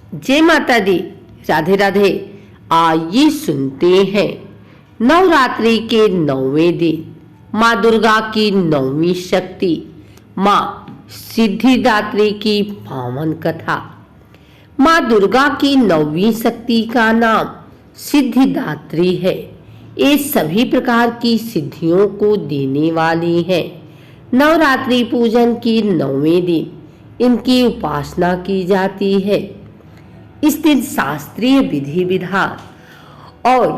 जय माता दी। राधे राधे। आइए सुनते हैं नवरात्रि के 9वें दिन माँ दुर्गा की 9वीं शक्ति माँ सिद्धिदात्री की पावन कथा। माँ दुर्गा की 9वीं शक्ति का नाम सिद्धिदात्री है। ये सभी प्रकार की सिद्धियों को देने वाली है। नवरात्रि पूजन की 9वें दिन इनकी उपासना की जाती है। इस दिन शास्त्रीय विधि विधान और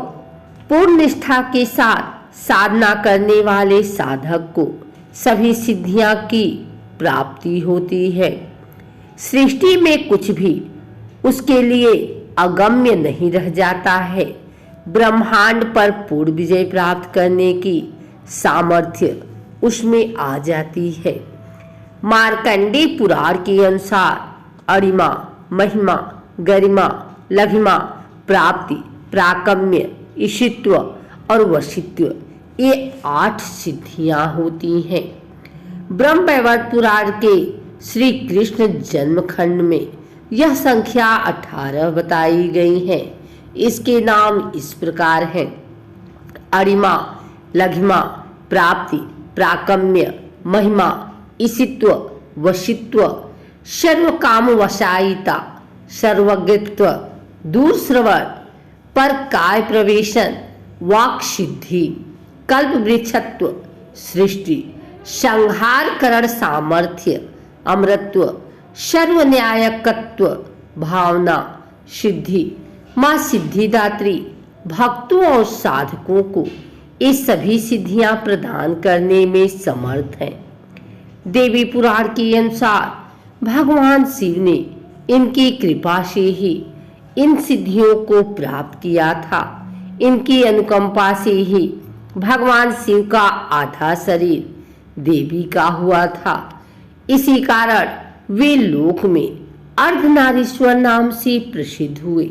पूर्ण निष्ठा के साथ साधना करने वाले साधक को सभी सिद्धियां की प्राप्ति होती है। सृष्टि में कुछ भी उसके लिए अगम्य नहीं रह जाता है। ब्रह्मांड पर पूर्ण विजय प्राप्त करने की सामर्थ्य उसमें आ जाती है। मार्कंडेय पुराण के अनुसार अणिमा, महिमा, गरिमा, लघिमा, प्राप्ति, प्राकम्य, ईशित्व और वशित्व ये 8 सिद्धियां होती हैं। ब्रह्म वैवर्त पुराण के श्री कृष्ण जन्मखंड में यह संख्या 18 बताई गई है। इसके नाम इस प्रकार हैं: अणिमा, लघिमा, प्राप्ति, प्राकम्य, महिमा, ईशित्व, वशित्व, सर्वकाम वशायिता, सर्वज्ञत्व, दूरश्रवण, पर काय प्रवेशन, वाक् सिद्धि, कल्प वृक्षत्व, सृष्टि, संहार करण सामर्थ्य, अमरत्व, सर्वन्यायकत्व, भावना, सिद्धि। माँ सिद्धिदात्री भक्तों और साधकों को ये सभी सिद्धियां प्रदान करने में समर्थ है। देवी पुराण के अनुसार भगवान शिव ने इनकी कृपा से ही इन सिद्धियों को प्राप्त किया था। इनकी अनुकंपा से ही भगवान शिव का आधा शरीर देवी का हुआ था। इसी कारण वे लोक में अर्धनारीश्वर नाम से प्रसिद्ध हुए।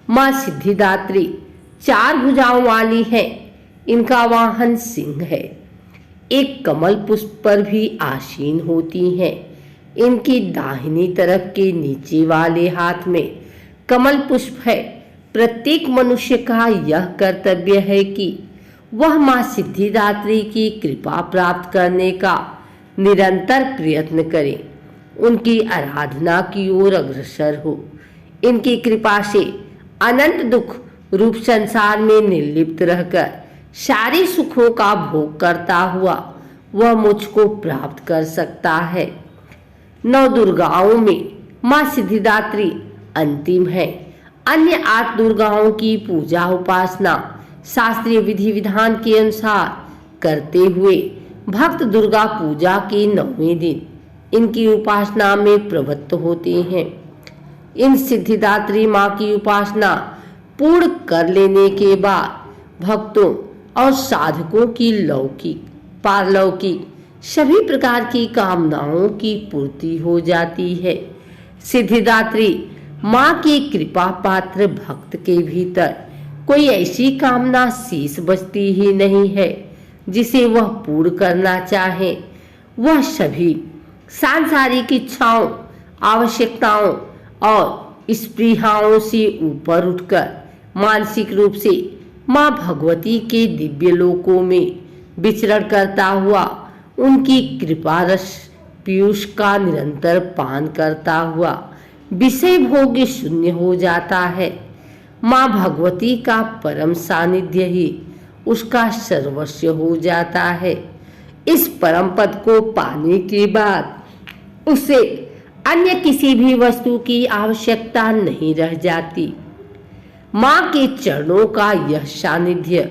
माँ सिद्धिदात्री 4 भुजाओं वाली है। इनका वाहन सिंह है। एक कमल पुष्प पर भी आसीन होती हैं। इनकी दाहिनी तरफ के नीचे वाले हाथ में कमल पुष्प है। प्रत्येक मनुष्य का यह कर्तव्य है कि वह माँ सिद्धिदात्री की कृपा प्राप्त करने का निरंतर प्रयत्न करे, उनकी आराधना की ओर अग्रसर हो। इनकी कृपा से अनंत दुख रूप संसार में निर्लिप्त रहकर सारे सुखों का भोग करता हुआ वह मुझको प्राप्त कर सकता है। 9 दुर्गाओं में माँ सिद्धिदात्री अंतिम है। अन्य 8 दुर्गाओं की पूजा उपासना शास्त्रीय विधि विधान के अनुसार करते हुए भक्त दुर्गा पूजा के 9वें दिन इनकी उपासना में प्रवृत्त होते हैं। इन सिद्धिदात्री माँ की उपासना पूर्ण कर लेने के बाद भक्तों और साधकों की लौकिक, पारलौकिक सभी प्रकार की कामनाओं की पूर्ति हो जाती है। सिद्धिदात्री माँ की कृपा पात्र भक्त के भीतर कोई ऐसी कामना शेष बचती ही नहीं है जिसे वह पूर्ण करना चाहे। वह सभी सांसारिक इच्छाओं, आवश्यकताओं और स्पृहाओं से ऊपर उठकर मानसिक रूप से माँ भगवती के दिव्य लोकों में विचरण करता हुआ उनकी कृपा रस पीयूष का निरंतर पान करता हुआ विषय भोग शून्य हो जाता है। माँ भगवती का परम सानिध्य ही उसका सर्वस्व हो जाता है। इस परम पद को पाने के बाद उसे अन्य किसी भी वस्तु की आवश्यकता नहीं रह जाती। माँ के चरणों का यह सानिध्य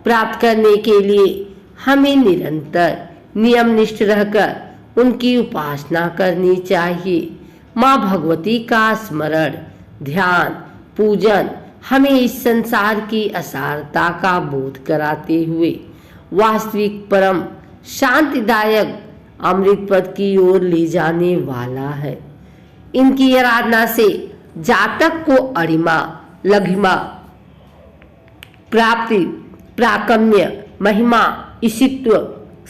प्राप्त करने के लिए हमें निरंतर नियमनिष्ठ रहकर उनकी उपासना करनी चाहिए। माँ भगवती का स्मरण, ध्यान, पूजन हमें इस संसार की असारता का बोध कराते हुए वास्तविक परम शांतिदायक अमृत पद की ओर ले जाने वाला है। इनकी आराधना से जातक को अणिमा, लघिमा, प्राप्ति, प्राकम्य, महिमा, ईशित्व,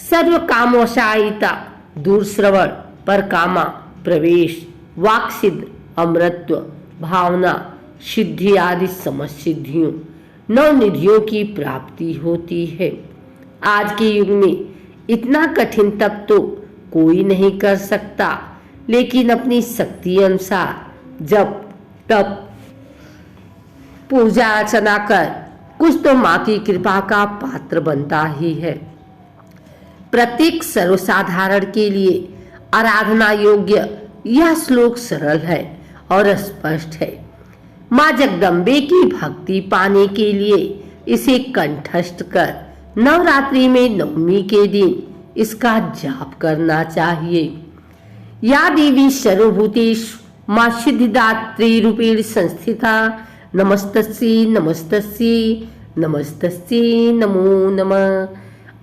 सर्वकामवशायिता, दूरश्रवण, परकामा, प्रवेश, वाक्सिद्ध, अमरत्व, भावना, सिद्धि आदि समस्त सिद्धियों, नौ निधियों की प्राप्ति होती है। आज के युग में इतना कठिन तप तो कोई नहीं कर सकता, लेकिन अपनी शक्ति अनुसार जब तप पूजा अर्चना कर कुछ तो माँ की कृपा का पात्र बनता ही है। प्रत्येक सर्वसाधारण के लिए आराधना योग्य यह श्लोक सरल है और स्पष्ट है। माँ जगदम्बे की भक्ति पाने के लिए इसे कंठस्थ कर नवरात्रि में नवमी के दिन इसका जाप करना चाहिए। या देवी सर्वभूतेषु माँ सिद्धिदात्री रूपेण संस्थिता नमस्तस्यै नमस्तस्यै नमस्तस्यै नमो नमः।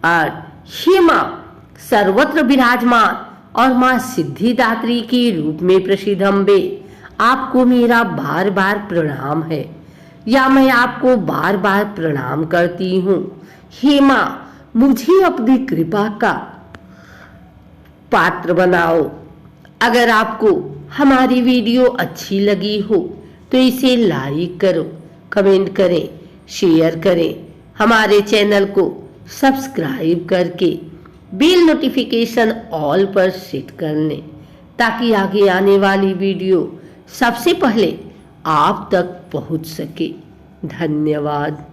और हे माँ सर्वत्र विराजमान और माँ सिद्धिदात्री के रूप में प्रसिद्ध अम्बे, आपको मेरा बार बार प्रणाम है, या मैं आपको बार बार प्रणाम करती हूँ। हे माँ मुझे अपनी कृपा का पात्र बनाओ। अगर आपको हमारी वीडियो अच्छी लगी हो तो इसे लाइक करो, कमेंट करें, शेयर करें। हमारे चैनल को सब्सक्राइब करके बेल नोटिफिकेशन ऑल पर सेट कर लें, ताकि आगे आने वाली वीडियो सबसे पहले आप तक पहुंच सके। धन्यवाद।